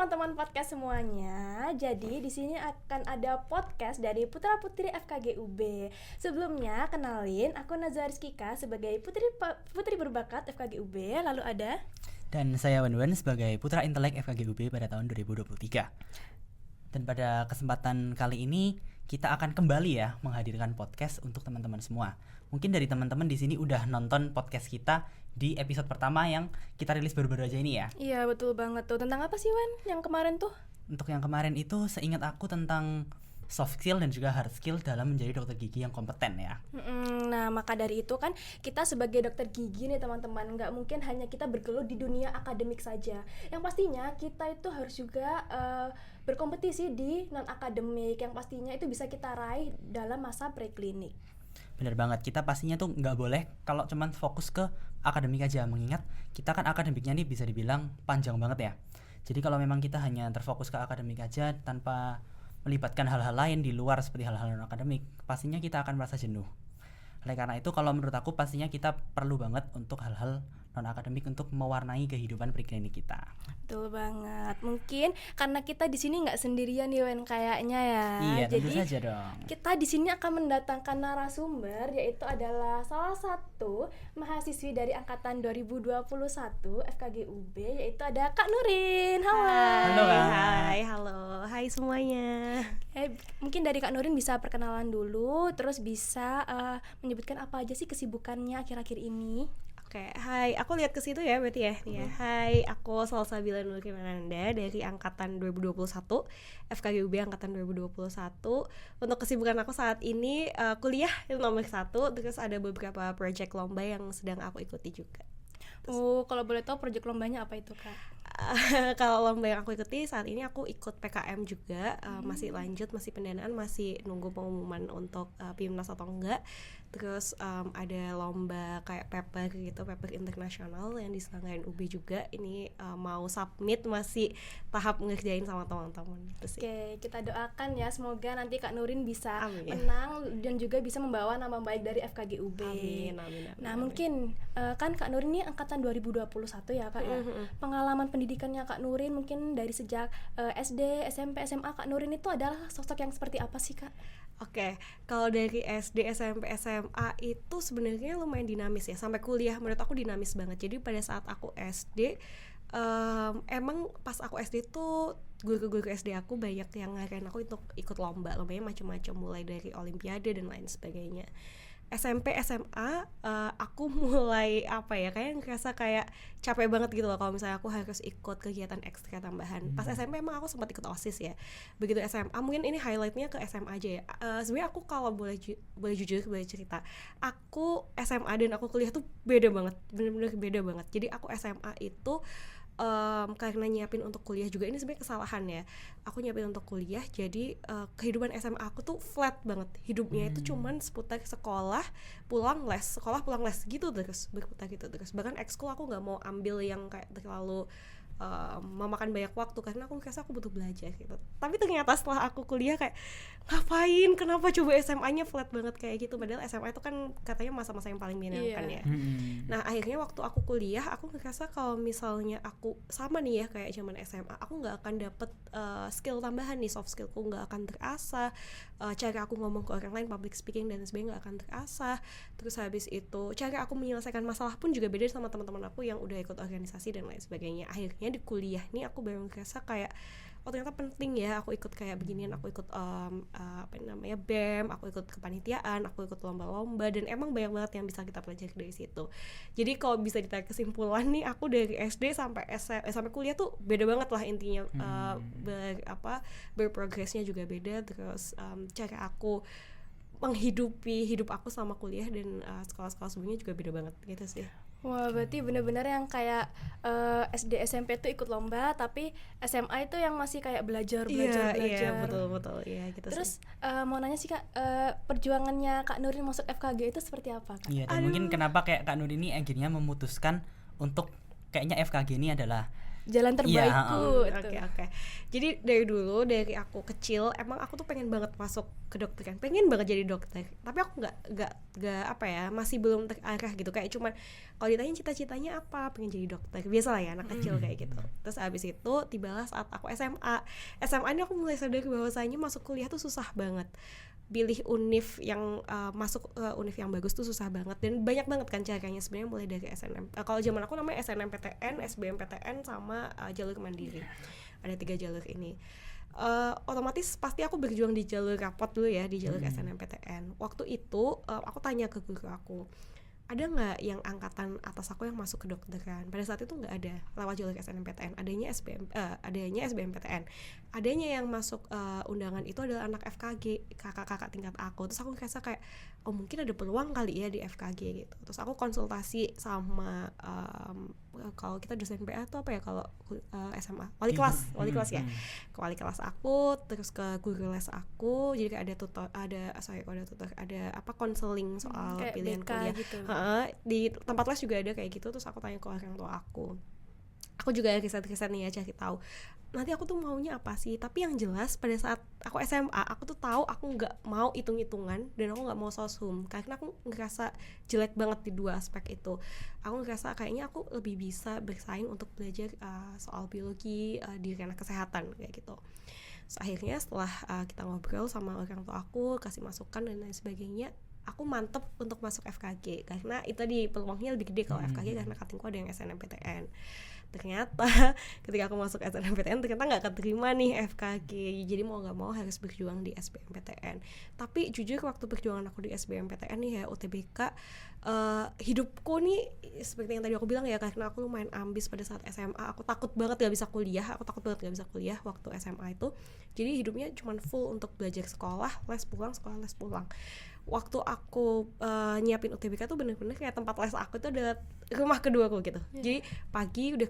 teman-teman podcast semuanya. Jadi di sini akan ada podcast dari putra-putri FKG UB. Sebelumnya kenalin, aku Nazar Rizkika sebagai putri berbakat FKG UB. Lalu ada dan saya Wan sebagai putra intelek FKG UB pada tahun 2023. Dan pada kesempatan kali ini kita akan kembali ya menghadirkan podcast untuk teman-teman semua. Mungkin dari teman-teman di sini udah nonton podcast kita di episode pertama yang kita rilis baru-baru aja ini ya. Iya betul banget tuh. Tentang apa sih Wan yang kemarin tuh? Untuk yang kemarin itu seingat aku tentang soft skill dan juga hard skill dalam menjadi dokter gigi yang kompeten ya. Nah maka dari itu kan kita sebagai dokter gigi nih teman-teman, nggak mungkin hanya kita bergelut di dunia akademik saja. Yang pastinya kita itu harus juga berkompetisi di non akademik yang pastinya itu bisa kita raih dalam masa preklinik. Bener banget, kita pastinya tuh nggak boleh kalau cuman fokus ke akademik aja, mengingat kita kan akademiknya nih bisa dibilang panjang banget ya. Jadi kalau memang kita hanya terfokus ke akademik aja tanpa melibatkan hal-hal lain di luar seperti hal-hal non akademik, pastinya kita akan merasa jenuh. Oleh karena itu kalau menurut aku pastinya kita perlu banget untuk hal-hal non akademik untuk mewarnai kehidupan preklinik kita. Betul banget. Mungkin karena kita di sini nggak sendirian nih Wen kayaknya ya. Iya, jadi tentu saja dong. Kita di sini akan mendatangkan narasumber, yaitu adalah salah satu mahasiswi dari angkatan 2021 FKG UB, yaitu ada Kak Nurin. Halo. Halo Kak. Hai semuanya. Mungkin dari Kak Nurin bisa perkenalan dulu, terus bisa menyebutkan apa aja sih kesibukannya akhir-akhir ini. Oke, hai, aku lihat ke situ ya berarti ya. Hai, aku Salsabila Nurkimananda dari angkatan 2021 FKG UB angkatan 2021. Untuk kesibukan aku saat ini kuliah itu nomor 1, terus ada beberapa project lomba yang sedang aku ikuti juga. Kalau boleh tahu project lombanya apa itu Kak? Kalau lomba yang aku ikuti saat ini aku ikut PKM juga, masih lanjut, masih pendanaan, masih nunggu pengumuman untuk PIMNAS atau enggak. Terus ada lomba kayak paper gitu, paper internasional yang diselenggarain UB juga. Ini mau submit, masih tahap ngerjain sama teman-teman gitu sih. Oke, kita doakan ya semoga nanti Kak Nurin bisa Amin. menang dan juga bisa membawa nama baik dari FKG UB. Amin. Nah, mungkin kan Kak Nurin ini angkatan 2021 ya Kak ya. Pengalaman pendidikannya Kak Nurin mungkin dari sejak SD, SMP, SMA, Kak Nurin itu adalah sosok yang seperti apa sih Kak? Oke, kalau dari SD, SMP, SMA itu sebenarnya lumayan dinamis ya. Sampai kuliah menurut aku dinamis banget. Jadi pada saat aku SD, emang pas aku SD tuh guru-guru SD aku banyak yang ngarahin aku untuk ikut lombanya macam-macam, mulai dari olimpiade dan lain sebagainya. SMP, SMA, aku mulai kayak ngerasa kayak capek banget gitu loh kalau misalnya aku harus ikut kegiatan ekstra tambahan. Pas SMP emang aku sempat ikut OSIS ya. Begitu SMA, mungkin ini highlightnya ke SMA aja ya. Sebenarnya aku kalau boleh jujur, boleh cerita, aku SMA dan aku kuliah tuh beda banget, bener-bener beda banget. Jadi aku SMA itu karena nyiapin untuk kuliah juga, ini sebenarnya kesalahan ya. Aku nyiapin untuk kuliah, jadi kehidupan SMA aku tuh flat banget. Hidupnya itu cuman seputar sekolah, pulang les gitu terus, berputar gitu terus. Bahkan ekskul aku nggak mau ambil yang kayak terlalu memakan banyak waktu karena aku ngerasa aku butuh belajar gitu. Tapi ternyata setelah aku kuliah kayak kenapa coba SMA-nya flat banget kayak gitu, padahal SMA itu kan katanya masa-masa yang paling menyenangkan ya. Nah akhirnya waktu aku kuliah aku ngerasa kalau misalnya aku sama nih ya kayak zaman SMA, aku nggak akan dapet skill tambahan nih, soft skillku nggak akan terasah, cara aku ngomong ke orang lain, public speaking dan sebagainya nggak akan terasah. Terus habis itu cara aku menyelesaikan masalah pun juga beda sama teman-teman aku yang udah ikut organisasi dan lain sebagainya. Akhirnya di kuliah nih aku baru ngerasa kayak ternyata penting ya aku ikut kayak beginian, aku ikut BEM, aku ikut kepanitiaan, aku ikut lomba-lomba, dan emang banyak banget yang bisa kita pelajari dari situ. Jadi kalau bisa ditarik kesimpulan nih, aku dari SD sampai kuliah tuh beda banget lah intinya. Berprogresnya juga beda, terus cara aku menghidupi hidup aku sama kuliah dan sekolah-sekolah sebelumnya juga beda banget gitu sih. Wah, berarti benar-benar yang kayak SD SMP tuh ikut lomba, tapi SMA itu yang masih kayak belajar. Iya, betul, iya gitu. Terus mau nanya sih Kak, perjuangannya Kak Nurin masuk FKG itu seperti apa Kak? Iya, dan mungkin kenapa kayak Kak Nurin ini akhirnya memutuskan untuk kayaknya FKG ini adalah jalan terbaikku. Oke. Jadi dari dulu, dari aku kecil emang aku tuh pengen banget masuk kedokteran, pengen banget jadi dokter, tapi aku nggak apa ya, masih belum terarah gitu, kayak cuman kalau ditanya cita-citanya apa, pengen jadi dokter, biasa lah ya anak kecil kayak gitu. Terus abis itu tibalah saat aku SMA ini aku mulai sadar bahwasanya masuk kuliah tuh susah banget, pilih univ yang masuk univ yang bagus tuh susah banget, dan banyak banget kan caranya sebenarnya, mulai dari SNM, kalau zaman aku namanya SNMPTN, SBMPTN, sama jalur mandiri. Ada 3 jalur ini. Otomatis pasti aku berjuang di jalur rapot dulu ya, di jalur SNMPTN. Waktu itu aku tanya ke guru aku, ada nggak yang angkatan atas aku yang masuk ke kedokteran? Pada saat itu nggak ada lewat jalur SNMPTN, adanya SBMPTN. Adanya yang masuk undangan itu adalah anak FKG, kakak-kakak tingkat aku. Terus aku ngerasa kayak, oh mungkin ada peluang kali ya di FKG gitu. Terus aku konsultasi sama kalau kita dosen PA tuh apa ya kalau SMA, wali kelas ya, ke wali kelas aku, terus ke guru les aku. Jadi kayak ada apa konseling soal kayak pilihan BK kuliah gitu. Di tempat les juga ada kayak gitu. Terus aku tanya ke orang tua aku juga riset nih ya, cari tahu nanti aku tuh maunya apa sih. Tapi yang jelas pada saat aku SMA, aku tuh tahu aku nggak mau hitung-hitungan, dan aku nggak mau soshum, karena aku ngerasa jelek banget di 2 aspek itu. Aku ngerasa kayaknya aku lebih bisa bersaing untuk belajar soal biologi di ranah kesehatan kayak gitu. So, akhirnya setelah kita ngobrol sama orang tua aku, kasih masukan dan lain sebagainya, aku mantep untuk masuk FKG, karena itu di peluangnya lebih gede kalau FKG, karena cuttingku ada yang SNMPTN. Ternyata ketika aku masuk SNMPTN ternyata nggak keterima nih FKG, jadi mau nggak mau harus berjuang di SBMPTN. Tapi jujur waktu perjuangan aku di SBMPTN nih ya, UTBK, hidupku nih seperti yang tadi aku bilang ya, karena aku lumayan ambis pada saat SMA, aku takut banget gak bisa kuliah waktu SMA itu. Jadi hidupnya cuma full untuk belajar sekolah, les pulang. Waktu aku nyiapin UTBK tuh bener-bener kayak tempat les aku itu adalah rumah kedua aku gitu. Jadi pagi udah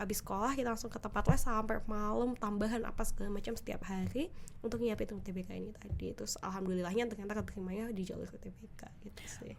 abis sekolah kita langsung ke tempat les sampai malam, tambahan apa segala macam setiap hari untuk nyiapin UTBK ini tadi. Terus alhamdulillahnya ternyata keterimanya di jalur UTBK gitu sih.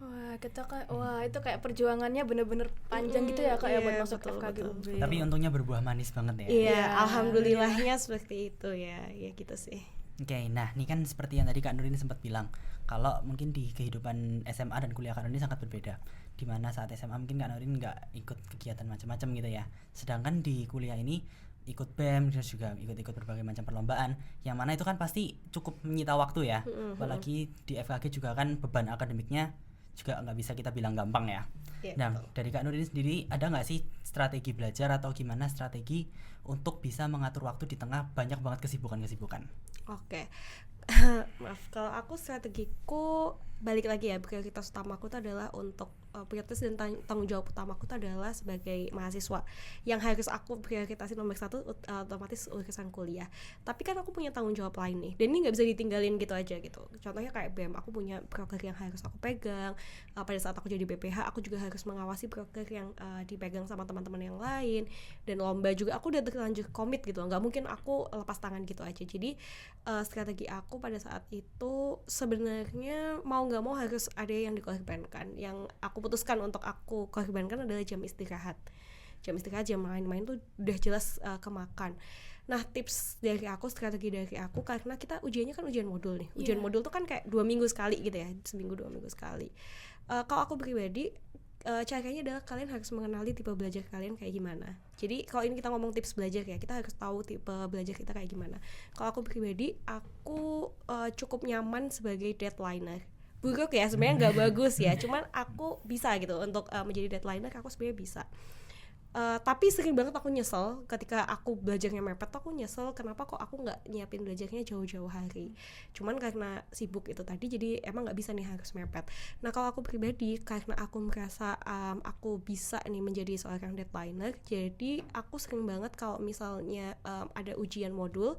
Wah itu kayak perjuangannya bener-bener panjang gitu ya Kak ya buat masuk betul, FKG UB. Tapi untungnya berbuah manis banget ya. Iya, alhamdulillahnya seperti itu ya gitu sih. Oke, nah ini kan seperti yang tadi Kak Nurin sempat bilang, kalau mungkin di kehidupan SMA dan kuliah Kak Nurin sangat berbeda. Dimana saat SMA mungkin Kak Nurin nggak ikut kegiatan macam-macam gitu ya. Sedangkan di kuliah ini ikut BEM, terus juga ikut berbagai macam perlombaan, yang mana itu kan pasti cukup menyita waktu ya. Apalagi di FKG juga kan beban akademiknya juga nggak bisa kita bilang gampang ya. Nah, dari Kak Nurin sendiri ada nggak sih strategi belajar atau gimana strategi untuk bisa mengatur waktu di tengah banyak banget kesibukan? Oke. Maaf, kalau aku strategiku balik lagi ya, prioritas utamaku itu adalah untuk prioritas dan tanggung jawab utamaku itu adalah sebagai mahasiswa yang harus aku prioritasin nomor 1 otomatis urusan kuliah. Tapi kan aku punya tanggung jawab lain nih, dan ini nggak bisa ditinggalin gitu aja gitu. Contohnya kayak BEM, aku punya proker yang harus aku pegang. Pada saat aku jadi BPH, aku juga harus mengawasi proker yang dipegang sama teman-teman yang lain. Dan lomba juga aku udah terlanjur komit gitu, nggak mungkin aku lepas tangan gitu aja. Jadi strategi aku pada saat itu sebenarnya mau nggak mau harus ada yang dikorbankan. Yang aku putuskan untuk aku korbankan adalah jam istirahat, jam main-main tuh udah jelas kemakan. Nah, tips dari aku, strategi dari aku, karena kita ujiannya kan ujian modul nih. Ujian modul tuh kan kayak 2 minggu sekali gitu ya, seminggu 2 minggu sekali. Kalau aku pribadi, caranya adalah kalian harus mengenali tipe belajar kalian kayak gimana. Jadi kalau ini kita ngomong tips belajar ya, kita harus tahu tipe belajar kita kayak gimana. Kalau aku pribadi, aku cukup nyaman sebagai deadliner. Buruk ya, sebenarnya nggak bagus ya, cuman aku bisa gitu untuk menjadi deadliner, aku sebenarnya bisa. Tapi sering banget aku nyesel ketika aku belajarnya mepet, aku nyesel kenapa kok aku nggak nyiapin belajarnya jauh-jauh hari. Cuman karena sibuk itu tadi, jadi emang nggak bisa nih, harus mepet. Nah kalau aku pribadi, karena aku merasa aku bisa nih menjadi seorang deadliner, jadi aku sering banget kalau misalnya ada ujian modul,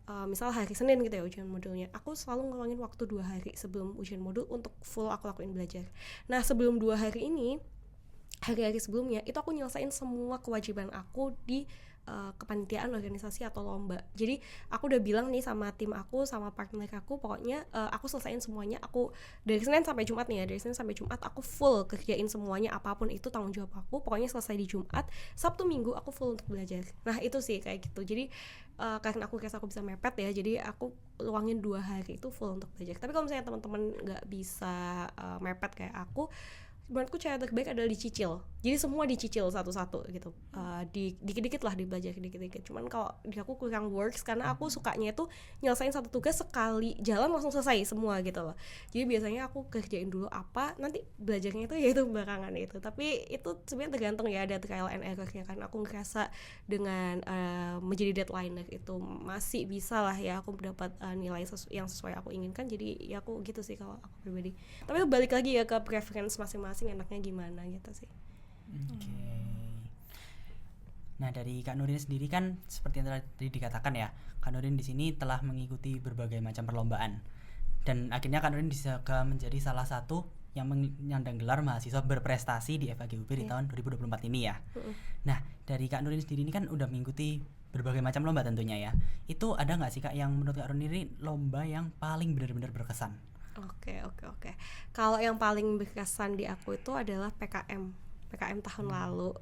misal hari Senin gitu ya ujian modulnya, aku selalu ngeluangin waktu 2 hari sebelum ujian modul untuk full aku lakuin belajar. Nah sebelum 2 hari ini, hari-hari sebelumnya itu aku nyelesain semua kewajiban aku di kepanitiaan organisasi atau lomba. Jadi aku udah bilang nih sama tim aku, sama partner aku, pokoknya aku selesaiin semuanya. Aku dari Senin sampai Jumat nih ya, dari Senin sampai Jumat aku full kerjain semuanya, apapun itu tanggung jawab aku. Pokoknya selesai di Jumat, Sabtu Minggu aku full untuk belajar. Nah itu sih kayak gitu. Jadi karena aku rasa aku bisa mepet ya, jadi aku luangin 2 hari itu full untuk belajar. Tapi kalau misalnya teman-teman nggak bisa mepet kayak aku, menurutku cara terbaik adalah dicicil. Jadi semua dicicil satu-satu gitu. Dikit-dikit lah dibelajar dikit-dikit. Cuman kalau di aku kurang works karena aku sukanya itu nyelesain satu tugas sekali jalan langsung selesai semua gitu loh. Jadi biasanya aku kerjain dulu apa, nanti belajarnya itu ya itu belakangan itu. Tapi itu sebenarnya tergantung ya, ada trial and error-nya kan. Aku ngerasa dengan menjadi deadliner itu masih bisa lah ya aku mendapat nilai yang sesuai aku inginkan. Jadi ya aku gitu sih kalau aku pribadi. Tapi itu balik lagi ya ke preference masing-masing enaknya gimana gitu sih. Oke. Nah dari Kak Nurin sendiri kan seperti yang tadi dikatakan ya, Kak Nurin di sini telah mengikuti berbagai macam perlombaan dan akhirnya Kak Nurin bisa menjadi salah satu yang menyandang gelar mahasiswa berprestasi di FHGUB di tahun 2024 ini ya. Nah dari Kak Nurin sendiri ini kan udah mengikuti berbagai macam lomba tentunya ya. Itu ada nggak sih Kak yang menurut Kak Nurin ini lomba yang paling benar-benar berkesan? Oke. Kalau yang paling berkesan di aku itu adalah PKM tahun lalu.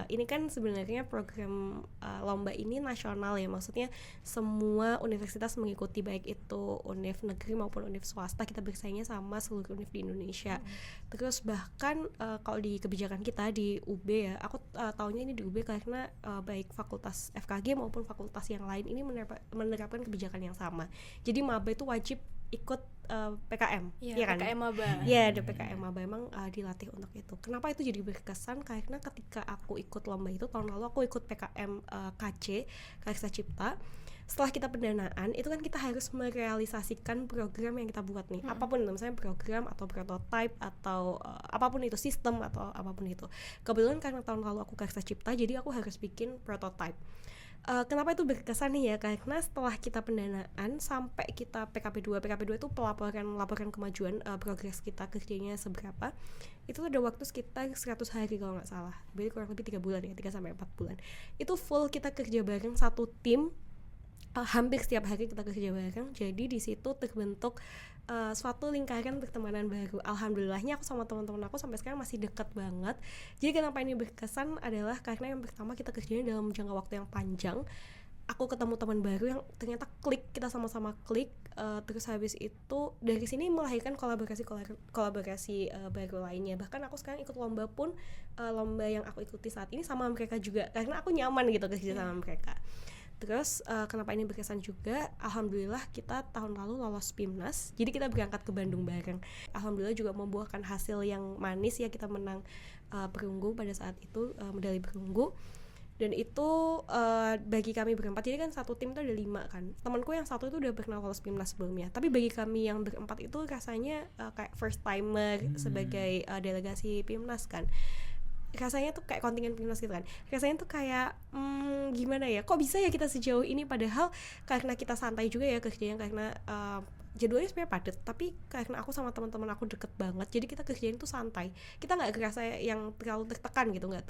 Ini kan sebenarnya program lomba ini nasional ya, maksudnya semua universitas mengikuti, baik itu univ negeri maupun univ swasta. Kita bersaingnya sama seluruh univ di Indonesia. Terus bahkan kalau di kebijakan kita di UB ya, aku tahunya ini di UB karena baik fakultas FKG maupun fakultas yang lain ini menerapkan kebijakan yang sama. Jadi maba itu wajib ikut PKM, ya kan? PKM maba. Iya, ada PKM maba, emang dilatih untuk itu. Kenapa itu jadi berkesan? Karena ketika aku ikut lomba itu tahun lalu, aku ikut PKM KC, Karsa Cipta. Setelah kita pendanaan, itu kan kita harus merealisasikan program yang kita buat nih. Apapun itu, misalnya program atau prototype atau apapun itu, sistem atau apapun itu. Kebetulan karena tahun lalu aku Karsa Cipta, jadi aku harus bikin prototype. Kenapa itu berkesan nih ya, karena setelah kita pendanaan sampai kita PKP2 itu laporan kemajuan progres kita kerjanya seberapa, itu ada waktu sekitar 100 hari kalau nggak salah, berarti kurang lebih 3 bulan ya, 3-4 bulan itu full kita kerja bareng satu tim. Hampir setiap hari kita kerja bareng, jadi di situ terbentuk suatu lingkaran pertemanan baru. Alhamdulillahnya aku sama teman-teman aku sampai sekarang masih dekat banget. Jadi kenapa ini berkesan adalah karena yang pertama kita kerjanya dalam jangka waktu yang panjang. Aku ketemu teman baru yang ternyata klik, kita sama-sama klik. Terus habis itu dari sini melahirkan kolaborasi baru lainnya. Bahkan aku sekarang ikut lomba pun lomba yang aku ikuti saat ini sama mereka juga, karena aku nyaman gitu kerja sama mereka. Terus kenapa ini berkesan juga, alhamdulillah kita tahun lalu lolos PIMNAS, jadi kita berangkat ke Bandung bareng. Alhamdulillah juga membuahkan hasil yang manis ya, kita menang perunggu pada saat itu, medali perunggu. Dan itu bagi kami berempat, jadi kan satu tim itu ada 5 kan. Temanku yang satu itu udah pernah lolos PIMNAS sebelumnya, tapi bagi kami yang berempat itu rasanya kayak first timer sebagai delegasi PIMNAS kan. Rasanya tuh kayak kontingen PIMNAS gitu kan. Rasanya tuh kayak gimana ya, kok bisa ya kita sejauh ini, padahal karena kita santai juga ya kerjanya, karena jadwalnya sebenarnya padat, tapi karena aku sama teman-teman aku deket banget, jadi kita kerjain tuh santai. Kita nggak ngerasa yang terlalu tertekan gitu, nggak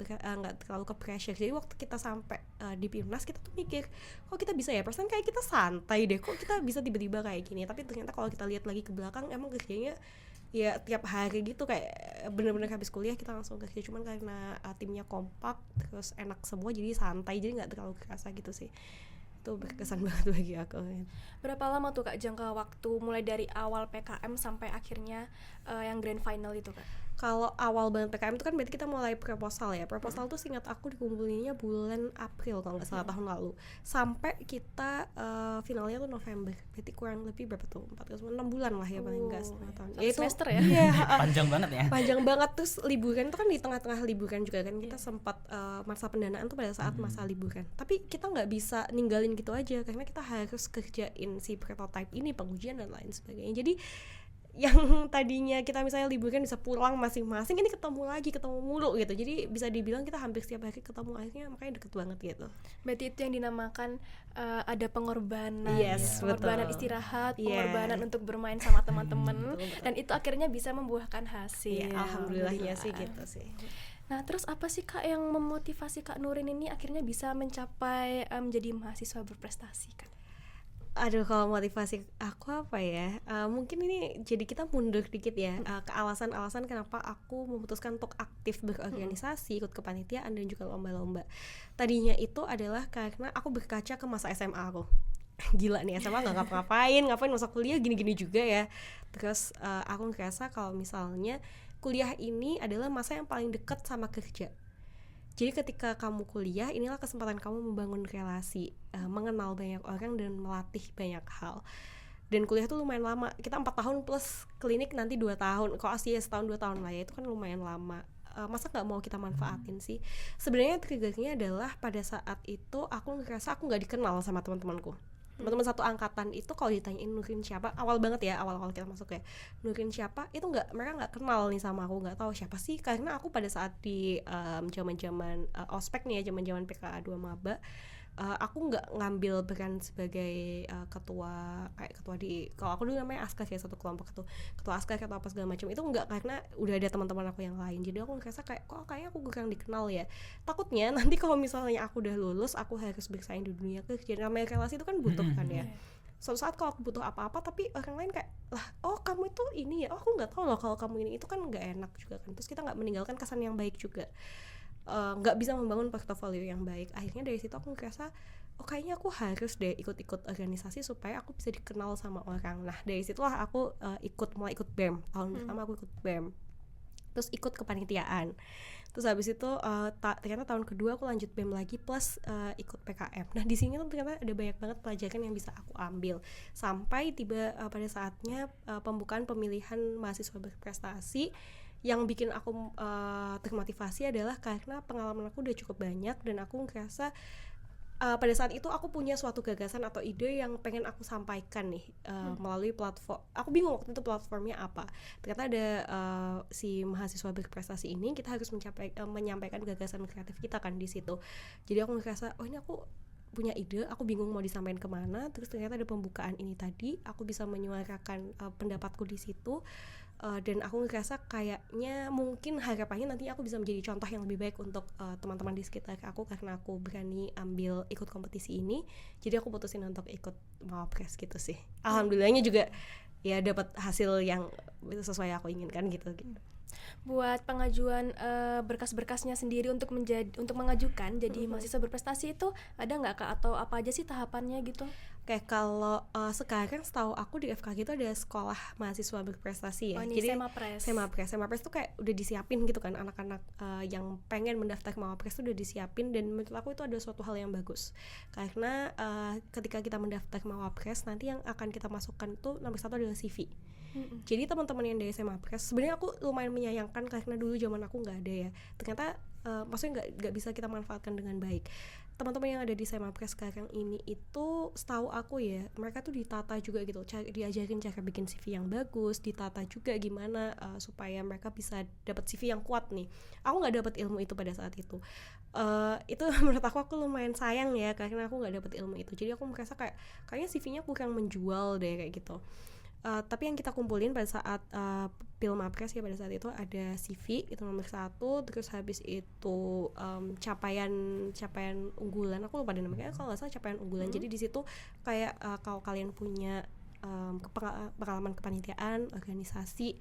terlalu ke pressure. Jadi waktu kita sampai di PIMNAS, kita tuh mikir, kok kita bisa ya, perasaan kayak kita santai deh, kok kita bisa tiba-tiba kayak gini. Tapi ternyata kalau kita lihat lagi ke belakang, emang kerjanya ya tiap hari gitu, kayak bener-bener habis kuliah kita langsung kerja. Cuman karena timnya kompak, terus enak semua, jadi santai, jadi nggak terlalu kerasa gitu sih. Itu berkesan banget bagi aku. Berapa lama tuh Kak jangka waktu mulai dari awal PKM sampai akhirnya yang grand final itu Kak? Kalau awal banget PKM itu kan berarti kita mulai proposal ya. Proposal tuh seingat aku dikumpulinnya bulan April kalau nggak salah tahun lalu. Sampai kita finalnya tuh November. Berarti kurang lebih berapa tuh? 6 bulan lah ya paling enggak, setengah tahun. Ya itu semester ya? Iya, panjang banget ya. Panjang banget. Terus liburan itu kan di tengah-tengah liburan juga kan. Kita sempat masa pendanaan tuh pada saat masa liburan. Tapi kita nggak bisa ninggalin gitu aja, karena kita harus kerjain si prototype ini, pengujian dan lain sebagainya. Jadi yang tadinya kita misalnya liburan bisa pulang masing-masing, ini ketemu mulu gitu. Jadi bisa dibilang kita hampir setiap hari ketemu, akhirnya makanya deket banget gitu. Berarti itu yang dinamakan ada pengorbanan, Yes, pengorbanan betul. istirahat, Iya. pengorbanan untuk bermain sama teman-teman, betul. dan itu akhirnya bisa membuahkan hasil. Iya, alhamdulillahnya sih gitu sih. Nah, terus apa sih Kak yang memotivasi Kak Nurin ini akhirnya bisa mencapai menjadi mahasiswa berprestasi Kak? Aduh, kalau motivasi aku apa ya? Mungkin ini jadi kita mundur dikit ya, ke alasan-alasan kenapa aku memutuskan untuk aktif berorganisasi, ikut kepanitiaan dan juga lomba-lomba. Tadinya itu adalah karena aku berkaca ke masa SMA aku. Gila nih, SMA nggak ngapa-ngapain, ngapain masa kuliah gini-gini juga ya. Terus aku ngerasa kalau misalnya kuliah ini adalah masa yang paling dekat sama kerja. Jadi ketika kamu kuliah, inilah kesempatan kamu membangun relasi, mengenal banyak orang dan melatih banyak hal. Dan kuliah tuh lumayan lama, kita 4 tahun plus klinik nanti 2 tahun. Kalau Asia setahun 2 tahun lah ya, itu kan lumayan lama. Masa nggak mau kita manfaatin sih? Sebenarnya triggernya adalah pada saat itu aku ngerasa aku nggak dikenal sama teman-temanku. Teman-teman satu angkatan itu kalau ditanyain Nurin siapa, awal banget ya, awal-awal kita masuk ya, Nurin siapa, itu mereka nggak kenal nih sama aku, nggak tahu siapa sih, karena aku pada saat di zaman-zaman ospek nih ya, zaman-zaman PKA 2 maba, aku nggak ngambil peran sebagai ketua, kayak ketua di, kalau aku dulu namanya askar ya, satu kelompok itu ketua askar atau apa segala macam, itu nggak, karena udah ada teman-teman aku yang lain. Jadi aku ngerasa kayak kok kayaknya aku kurang dikenal ya, takutnya nanti kalau misalnya aku udah lulus aku harus bersaing di dunia kerja, namanya relasi itu kan butuh kan ya. Suatu saat kalau aku butuh apa-apa tapi orang lain kayak, lah oh kamu itu ini ya, oh aku nggak tahu loh kalau kamu ini, itu kan nggak enak juga kan. Terus kita nggak meninggalkan kesan yang baik juga, nggak bisa membangun portofolio yang baik. Akhirnya dari situ aku ngerasa oh kayaknya aku harus deh ikut-ikut organisasi supaya aku bisa dikenal sama orang. Nah dari situlah aku mulai ikut BEM. Tahun pertama aku ikut BEM, terus ikut kepanitiaan. Terus habis itu ternyata tahun kedua aku lanjut BEM lagi plus ikut PKM. Nah di sini tuh ternyata ada banyak banget pelajaran yang bisa aku ambil sampai tiba pada saatnya pembukaan pemilihan mahasiswa berprestasi. Yang bikin aku termotivasi adalah karena pengalaman aku udah cukup banyak dan aku ngerasa pada saat itu aku punya suatu gagasan atau ide yang pengen aku sampaikan nih melalui platform. Aku bingung waktu itu platformnya apa. Ternyata ada si mahasiswa berprestasi ini, kita harus menyampaikan gagasan kreatif kita kan di situ. Jadi aku ngerasa oh ini aku punya ide, aku bingung mau disampaikan kemana. Terus ternyata ada pembukaan ini tadi, aku bisa menyuarakan pendapatku di situ. Dan aku ngerasa kayaknya mungkin harapannya nantinya aku bisa menjadi contoh yang lebih baik untuk teman-teman di sekitar aku, karena aku berani ikut kompetisi ini. Jadi aku putusin untuk ikut Mawapres gitu sih. Alhamdulillahnya juga ya dapat hasil yang sesuai aku inginkan gitu. Buat pengajuan berkas-berkasnya sendiri untuk mengajukan jadi mahasiswa berprestasi itu ada nggak Kak, atau apa aja sih tahapannya gitu? Kayak kalau sekarang setahu aku di FKG itu ada sekolah mahasiswa berprestasi ya. Oh, ini jadi Semapres tuh kayak udah disiapin gitu kan, anak-anak yang pengen mendaftar ke Mawapres tuh udah disiapin, dan menurut aku itu ada suatu hal yang bagus karena ketika kita mendaftar ke Mawapres nanti yang akan kita masukkan tuh nomor 1 adalah CV. Jadi teman-teman yang dari Semapres sebenarnya aku lumayan menyayangkan karena dulu zaman aku nggak ada ya, ternyata maksudnya nggak bisa kita manfaatkan dengan baik. Teman-teman yang ada di Semapres sekarang ini itu setahu aku ya, mereka tuh ditata juga gitu, diajarin cara bikin CV yang bagus, ditata juga gimana supaya mereka bisa dapat CV yang kuat nih. Aku nggak dapat ilmu itu pada saat itu. Itu menurut aku lumayan sayang ya, karena aku nggak dapat ilmu itu. Jadi aku merasa kayaknya CV-nya kurang menjual deh kayak gitu. Tapi yang kita kumpulin pada saat Pilmapres ya, pada saat itu ada CV itu nomor 1, terus habis itu capaian unggulan, aku lupa namanya, kalau nggak salah capaian unggulan. Jadi di situ kayak kalau kalian punya pengalaman kepanitiaan, organisasi,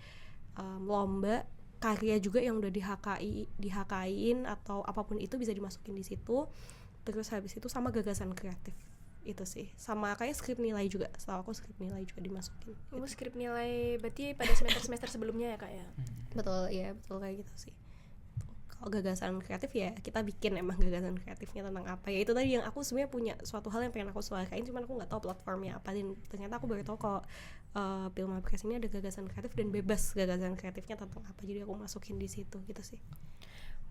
lomba, karya juga yang udah di-HKI-in atau apapun itu bisa dimasukin di situ. Terus habis itu sama gagasan kreatif. Itu sih, sama kayak skrip nilai juga, setahu aku skrip nilai juga dimasukin gitu. Skrip nilai berarti pada semester sebelumnya ya Kak ya? Betul kayak gitu sih. Kalau gagasan kreatif ya kita bikin emang gagasan kreatifnya tentang apa ya, itu tadi yang aku sebenarnya punya suatu hal yang pengen aku suarain, cuman aku nggak tahu platformnya apa, dan ternyata aku baru tahu kalau Pilmapres ini ada gagasan kreatif dan bebas gagasan kreatifnya tentang apa, jadi aku masukin di situ gitu sih.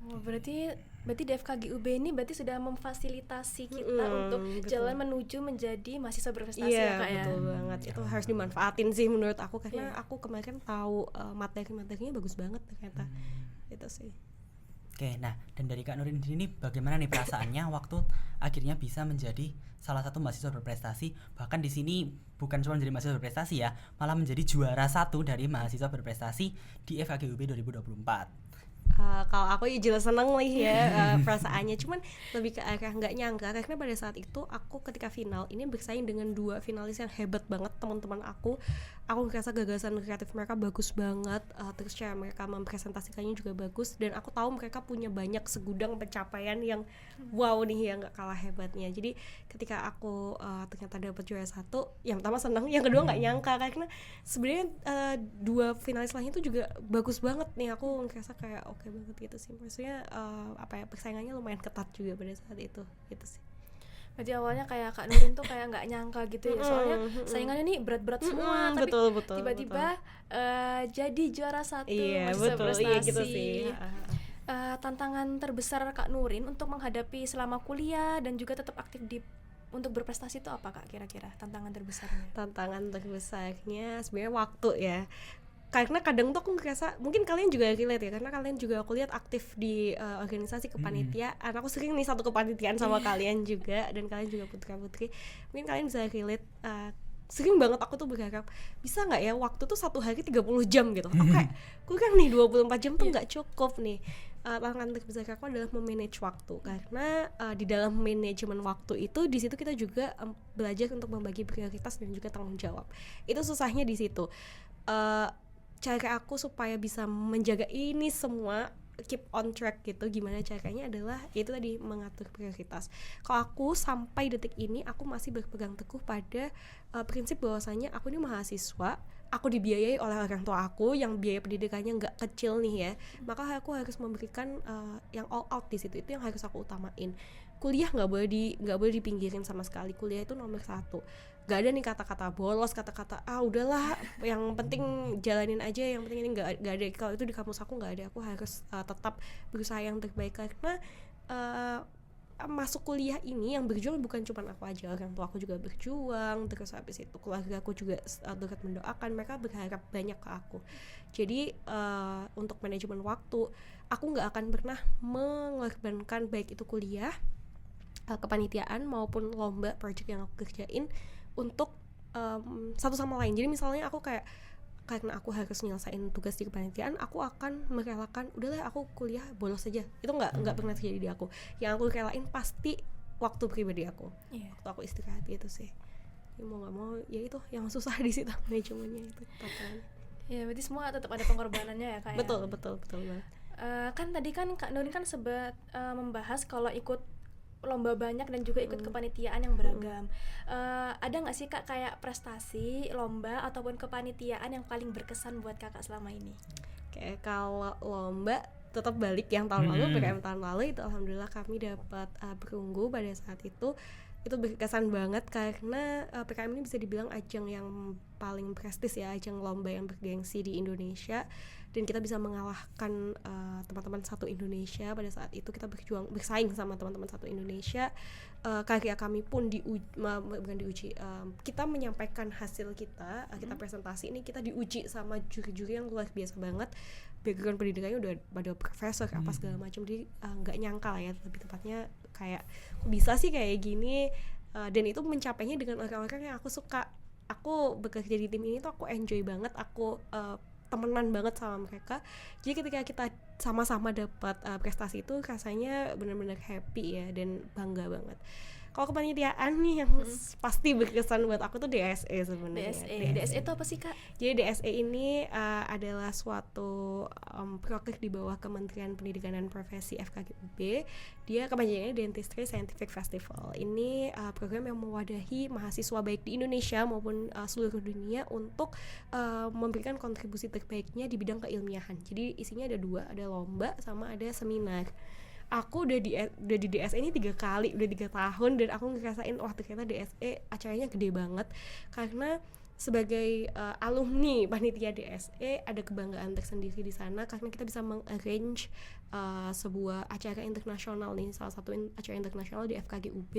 Oh, berarti di FKG UB ini berarti sudah memfasilitasi kita untuk betul. jalan menuju menjadi mahasiswa berprestasi Iya, ya Kak ya. betul banget. Itu harus dimanfaatin sih menurut aku, karena Iya. aku kemarin tahu materi-materinya bagus banget ternyata. Itu sih. Oke, nah dan dari Kak Nurin sendiri bagaimana nih perasaannya waktu akhirnya bisa menjadi salah satu mahasiswa berprestasi, bahkan di sini bukan cuma menjadi mahasiswa berprestasi ya, malah menjadi juara 1 dari mahasiswa berprestasi di FKG UB 2024. Kalau aku ya jelas seneng lah ya perasaannya, cuman lebih ke arah nggak nyangka, karena pada saat itu aku ketika final ini bersaing dengan 2 finalis yang hebat banget, teman-teman aku ngerasa gagasan kreatif mereka bagus banget, terus cara mereka mempresentasikannya juga bagus, dan aku tahu mereka punya banyak segudang pencapaian yang wow nih, yang nggak kalah hebatnya. Jadi ketika aku ternyata dapat juara 1, yang pertama senang, yang kedua nggak nyangka, karena sebenarnya 2 finalis lain itu juga bagus banget nih. Aku ngerasa kayak oke banget gitu sih, maksudnya persaingannya lumayan ketat juga pada saat itu gitu sih. Berarti awalnya kayak Kak Nurin tuh kayak nggak nyangka gitu ya, soalnya saingannya nih berat-berat semua, tapi betul tiba-tiba jadi juara 1 iya mahasiswa betul, berprestasi. iya gitu sih. Tantangan terbesar Kak Nurin untuk menghadapi selama kuliah dan juga tetap aktif untuk berprestasi itu apa Kak kira-kira tantangan terbesarnya? Tantangan terbesarnya sebenarnya waktu ya, karena kadang tuh aku ngerasa, mungkin kalian juga relate ya, karena kalian juga aku lihat aktif di organisasi kepanitiaan. Aku sering nih satu kepanitiaan sama kalian juga, dan kalian juga putra-putri, mungkin kalian bisa relate. Sering banget aku tuh berharap bisa nggak ya waktu tuh 1 hari 30 jam gitu. Aku kayak kurang nih, 24 jam tuh nggak cukup nih. Tantangan terbesar aku adalah memanage waktu, karena di dalam manajemen waktu itu, di situ kita juga belajar untuk membagi prioritas dan juga tanggung jawab. Itu susahnya di situ. Cara aku supaya bisa menjaga ini semua, keep on track gitu, gimana caranya adalah itu tadi, mengatur prioritas. Kalau aku sampai detik ini aku masih berpegang teguh pada prinsip bahwasanya aku ini mahasiswa, aku dibiayai oleh orang tua aku yang biaya pendidikannya nggak kecil nih ya, maka aku harus memberikan yang all out di situ. Itu yang harus aku utamain. Kuliah nggak boleh dipinggirin sama sekali. Kuliah itu nomor 1. Gak ada nih kata-kata bolos, kata-kata udahlah yang penting jalanin aja, yang penting ini gak ada. Kalau itu di kampus aku gak ada. Aku harus tetap berusaha yang terbaik, karena masuk kuliah ini yang berjuang bukan cuma aku aja, orang tua aku juga berjuang, terus habis itu keluarga aku juga turut mendoakan, mereka berharap banyak ke aku. Jadi untuk manajemen waktu, aku gak akan pernah mengorbankan baik itu kuliah, kepanitiaan maupun lomba project yang aku kerjain untuk satu sama lain. Jadi misalnya aku kayak, karena aku harus nyelesain tugas di kepanitiaan, aku akan merelakan udahlah aku kuliah bolos aja. Itu nggak pernah terjadi di aku. Yang aku relain pasti waktu pribadi aku, waktu aku istirahat gitu sih. Ya, mau nggak mau ya itu yang susah di situ, manajemennya itu tantangannya. Ya berarti semua tetap ada pengorbanannya ya Kak. Betul banget. Kan tadi kan Kak Nurin kan sempat membahas kalau ikut lomba banyak dan juga ikut kepanitiaan yang beragam. Ada nggak sih Kak kayak prestasi, lomba ataupun kepanitiaan yang paling berkesan buat Kakak selama ini? Kayak kalau lomba tetap balik yang tahun lalu, PKM tahun lalu itu alhamdulillah kami dapat perunggu pada saat itu berkesan banget, karena PKM ini bisa dibilang ajang yang paling prestis ya, ajang lomba yang bergengsi di Indonesia, dan kita bisa mengalahkan teman-teman satu Indonesia. Pada saat itu kita bersaing sama teman-teman satu Indonesia. Karya kami pun kita menyampaikan hasil kita, kita presentasi ini, kita diuji sama juri-juri yang luar biasa banget, background pendidikannya udah pada profesor apa segala macam. Jadi nggak nyangka lah ya, lebih tepatnya kayak kok bisa sih kayak gini, dan itu mencapainya dengan orang-orang yang aku suka. Aku bekerja di tim ini tuh aku enjoy banget, aku temenan banget sama mereka. Jadi ketika kita sama-sama dapat prestasi itu rasanya benar-benar happy ya, dan bangga banget. Kalau kepanitiaan nih yang pasti berkesan buat aku tuh DSE sebenarnya. DSE itu apa sih Kak? Jadi DSE ini adalah suatu proker di bawah Kementerian Pendidikan dan Profesi FKG UB. Dia kepanjangannya Dentistry Scientific Festival. Ini program yang mewadahi mahasiswa baik di Indonesia maupun seluruh dunia untuk memberikan kontribusi terbaiknya di bidang keilmiahan. Jadi isinya ada 2, ada lomba sama ada seminar. Aku udah di DSE ini 3 kali, udah 3 tahun, dan aku ngerasain wah ternyata DSE acaranya gede banget, karena sebagai alumni panitia DSE ada kebanggaan tersendiri di sana, karena kita bisa mengarrange sebuah acara internasional nih, salah satu acara internasional di FKG UB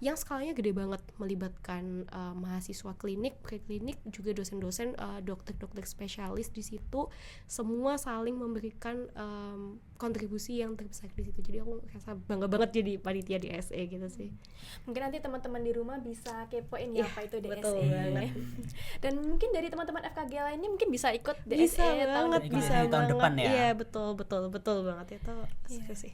yang skalanya gede banget, melibatkan mahasiswa klinik, preklinik, juga dosen-dosen, dokter-dokter spesialis di situ, semua saling memberikan kontribusi yang terbesar di situ. Jadi aku rasa bangga banget jadi panitia di SE gitu sih. Mungkin nanti teman-teman di rumah bisa kepoin ya apa itu betul DSE. banget. Dan mungkin dari teman-teman FKG lainnya mungkin bisa ikut Bisa DSE tahun banget, depan. bisa Tahun banget. depan ya? Iya, betul banget itu. Seru sih.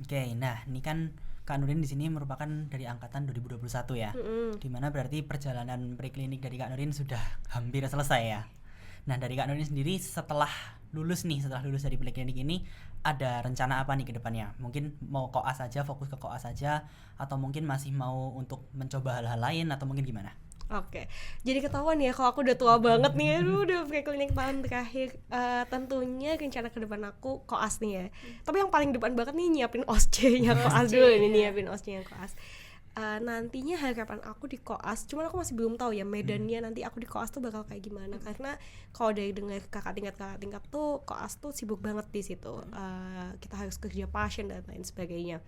Oke, nah ini kan Kak Nurin di sini merupakan dari angkatan 2021 ya. Dimana berarti perjalanan preklinik dari Kak Nurin sudah hampir selesai ya. Nah dari Kak Nurin sendiri setelah lulus dari preklinik ini, ada rencana apa nih ke depannya? Mungkin mau koas saja, fokus ke koas saja, atau mungkin masih mau untuk mencoba hal-hal lain, atau mungkin gimana? Oke, jadi ketahuan ya kalau aku udah tua banget nih, udah preklinik tahun terakhir. Tentunya rencana ke depan aku koas nih ya. Tapi yang paling depan banget nih nyiapin OSCE-nya koas dulu nih, nyiapin OSCE-nya koas. Nantinya harapan aku di koas, cuman aku masih belum tahu ya medannya nanti aku di koas tuh bakal kayak gimana, karena kalau dari dengar kakak tingkat tuh koas tuh sibuk banget di situ. Kita harus kerja pasien dan lain sebagainya.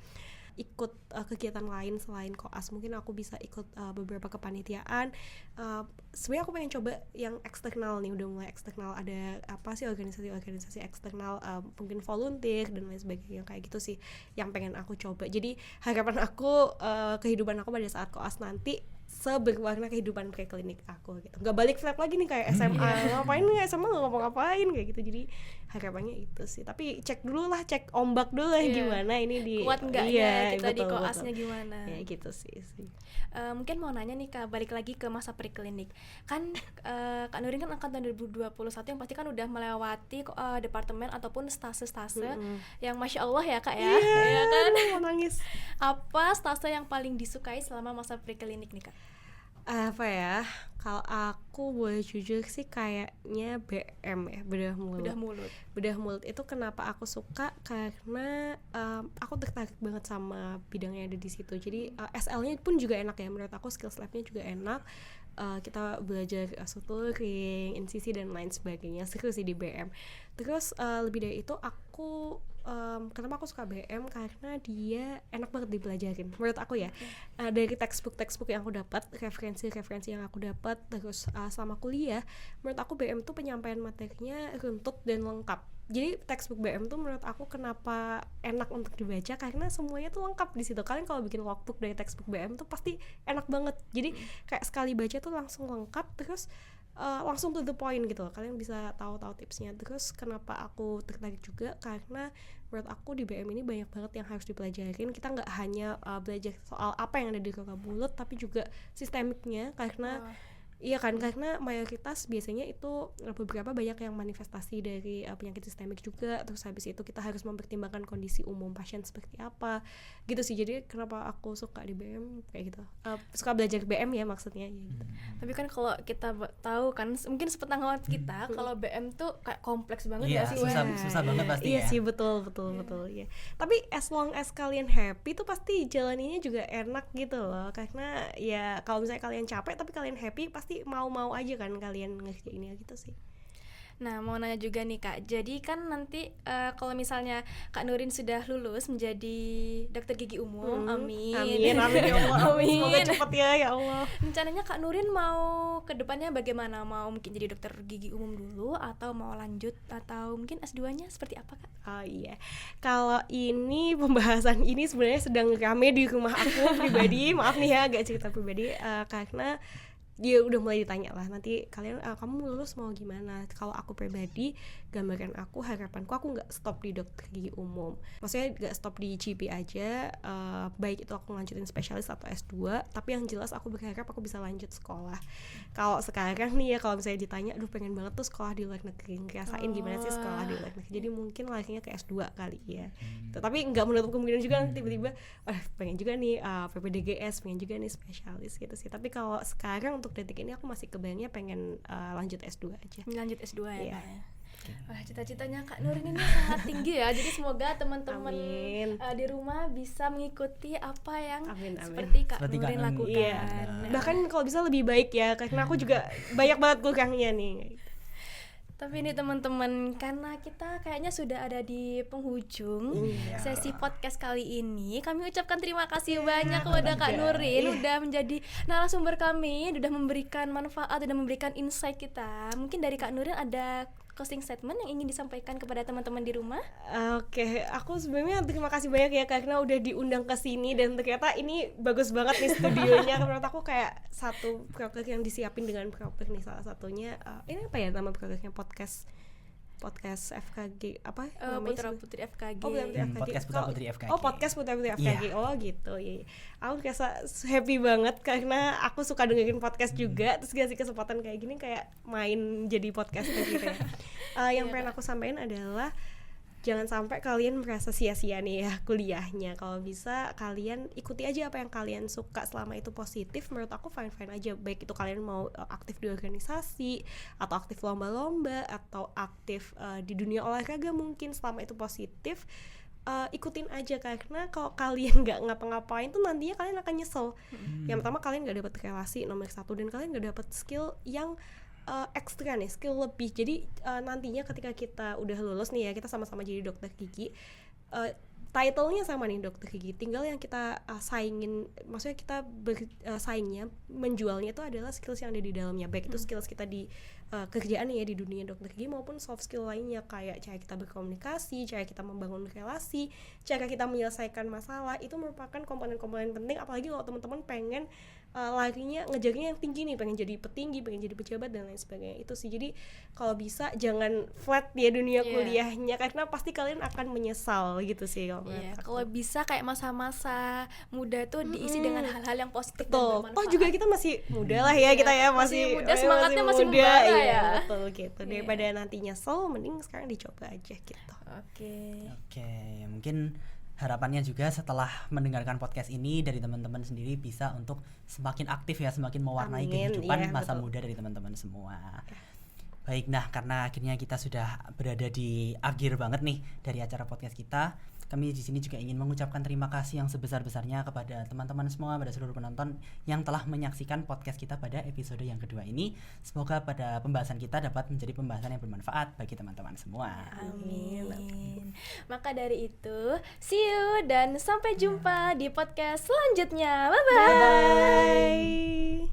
Ikut kegiatan lain selain koas, mungkin aku bisa ikut beberapa kepanitiaan. Sebenarnya aku pengen coba yang eksternal nih, udah mulai eksternal, ada apa sih organisasi eksternal, mungkin volunteer dan lain sebagainya, kayak gitu sih yang pengen aku coba. Jadi harapan aku kehidupan aku pada saat koas nanti seberwarna kehidupan preklinik aku gitu. Nggak balik flat lagi nih kayak SMA, ngapain nih SMA nggak ngapa-ngapain kayak gitu. Jadi harapannya itu sih. Tapi cek ombak dulu lah gimana ini di kuat enggaknya kita di koasnya gimana. Ya gitu sih. Mungkin mau nanya nih Kak, balik lagi ke masa preklinik. Kan Kak Nurin kan angkatan 2021 yang pasti kan udah melewati departemen ataupun stase-stase yang Masya Allah ya Kak ya. Iya kan? Mau nangis. Apa stase yang paling disukai selama masa preklinik nih Kak? Apa ya, kalau aku boleh jujur sih kayaknya BM ya, bedah mulut itu kenapa aku suka, karena aku tertarik banget sama bidang yang ada di situ. Jadi SL-nya pun juga enak ya, menurut aku skills lab-nya juga enak. Kita belajar suturing, incisi dan lain sebagainya, seru sih di BM. Terus lebih dari itu aku kenapa aku suka BM, karena dia enak banget dipelajarin menurut aku ya. Dari textbook yang aku dapat, referensi yang aku dapat, terus selama kuliah menurut aku BM tuh penyampaian materinya runtut dan lengkap. Jadi textbook BM tuh menurut aku kenapa enak untuk dibaca, karena semuanya tuh lengkap di situ. Kalian kalau bikin workbook dari textbook BM tuh pasti enak banget. Jadi kayak sekali baca tuh langsung lengkap, terus langsung to the point gitu loh. Kalian bisa tahu tipsnya. Terus kenapa aku tertarik juga, karena menurut aku di BM ini banyak banget yang harus dipelajarin. Kita nggak hanya belajar soal apa yang ada di rongga mulut, tapi juga sistemiknya, karena iya kan, karena mayoritas biasanya itu beberapa banyak yang manifestasi dari penyakit sistemik juga. Terus habis itu kita harus mempertimbangkan kondisi umum pasien seperti apa gitu sih. Jadi kenapa aku suka di BM kayak gitu, suka belajar BM ya maksudnya ya, gitu. Tapi kan kalau kita tahu kan mungkin sepengetahuan kita kalau BM tuh kayak kompleks banget Iya, ya sih. susah banget pasti Iya ya. sih, betul ya. Tapi as long as kalian happy tuh pasti jalaninya juga enak gitu loh. Karena ya kalau misalnya kalian capek tapi kalian happy, pasti mau aja kan kalian ngerjainnya gitu sih. Nah, mau nanya juga nih Kak, jadi kan nanti kalau misalnya Kak Nurin sudah lulus menjadi dokter gigi umum, amin ya Allah. Amin. Semoga cepet ya Allah. Rencananya Kak Nurin mau ke depannya bagaimana? Mau mungkin jadi dokter gigi umum dulu, atau mau lanjut, atau mungkin S2-nya seperti apa Kak? Oh iya, kalau ini pembahasan ini sebenarnya sedang rame di rumah aku pribadi. Maaf nih ya, agak cerita pribadi, karena dia udah mulai ditanya lah, nanti kalian kamu lulus mau gimana. Kalau aku pribadi, gambaran aku, harapanku, aku nggak stop di dokter gigi umum, maksudnya nggak stop di GP aja, baik itu aku lanjutin spesialis atau S2, tapi yang jelas aku berharap aku bisa lanjut sekolah. Kalau sekarang nih ya, kalau misalnya ditanya, aduh pengen banget tuh sekolah di luar negeri, ngerasain gimana sih sekolah di luar negeri. Jadi mungkin larinya ke S2 kali ya. Tapi nggak menutup kemungkinan juga tiba-tiba pengen juga nih PPDGS, pengen juga nih spesialis gitu sih. Tapi kalau sekarang untuk detik ini aku masih kebayangnya pengen lanjut S2 aja. Lanjut S2 ya, Iya. Kak ya. Wah, cita-citanya Kak Nurin ini sangat tinggi ya. Jadi semoga teman-teman di rumah bisa mengikuti apa yang seperti Kak Nurin lakukan. Iya. Bahkan kalau bisa lebih baik ya, karena aku juga banyak banget kurangnya nih. Tapi ini teman-teman, karena kita kayaknya sudah ada di penghujung sesi podcast kali ini, kami ucapkan terima kasih banyak kepada Kak Nurin udah menjadi narasumber kami, udah memberikan manfaat, udah memberikan insight kita. Mungkin dari Kak Nurin ada closing statement yang ingin disampaikan kepada teman-teman di rumah? Oke, aku sebenarnya terima kasih banyak ya karena udah diundang ke sini dan ternyata ini bagus banget nih studionya. Menurut aku kayak satu proker yang disiapin dengan proper nih, salah satunya ini apa ya nama prokernya, podcast FKG apa namanya? Putra Putri FKG. Oh, Putra Putri FKG. Podcast Putra Putri FKG. Oh, podcast Putra Putri FKG. Oh, gitu. Iya. Aku merasa happy banget karena aku suka dengerin podcast juga. Terus kasih kesempatan kayak gini kayak main jadi podcaster gitu ya. Yang pengen aku sampaikan adalah jangan sampai kalian merasa sia-sia nih ya kuliahnya. Kalau bisa kalian ikuti aja apa yang kalian suka, selama itu positif menurut aku fine-fine aja. Baik itu kalian mau aktif di organisasi atau aktif lomba-lomba atau aktif di dunia olahraga, mungkin selama itu positif ikutin aja, karena kalau kalian nggak ngapa-ngapain tuh nantinya kalian akan nyesel. Yang pertama kalian nggak dapat relasi nomor 1, dan kalian nggak dapat skill yang ekstra nih, skill lebih. Jadi nantinya ketika kita udah lulus nih ya, kita sama-sama jadi dokter gigi, title-nya sama nih dokter gigi, tinggal yang kita saingin, maksudnya kita saingnya, menjualnya itu adalah skills yang ada di dalamnya, baik itu skills kita di kerjaan ya di dunia dokter gigi maupun soft skill lainnya, kayak cara kita berkomunikasi, cara kita membangun relasi, cara kita menyelesaikan masalah. Itu merupakan komponen-komponen penting, apalagi kalau teman-teman pengen larinya, ngejarnya yang tinggi nih, pengen jadi petinggi, pengen jadi pejabat dan lain sebagainya. Itu sih, jadi kalau bisa jangan flat ya dunia kuliahnya, karena pasti kalian akan menyesal gitu sih kalau menurut aku. Kalau bisa kayak masa-masa muda tuh diisi dengan hal-hal yang positif dan Betul, bermanfaat. toh juga kita masih muda lah ya, kita ya masih muda, semangatnya masih membara ya. Iya, betul gitu. Daripada nanti nyesel, mending sekarang dicoba aja gitu. Oke. Oke, mungkin harapannya juga setelah mendengarkan podcast ini dari teman-teman sendiri bisa untuk semakin aktif ya, semakin mewarnai Amin, kehidupan iya, masa betul. muda dari teman-teman semua. Baik, nah karena akhirnya kita sudah berada di akhir banget nih dari acara podcast kita, kami di sini juga ingin mengucapkan terima kasih yang sebesar-besarnya kepada teman-teman semua, pada seluruh penonton yang telah menyaksikan podcast kita pada episode yang kedua ini. Semoga pada pembahasan kita dapat menjadi pembahasan yang bermanfaat bagi teman-teman semua. Amin. Maka dari itu, see you dan sampai jumpa di podcast selanjutnya. Bye-bye. Bye.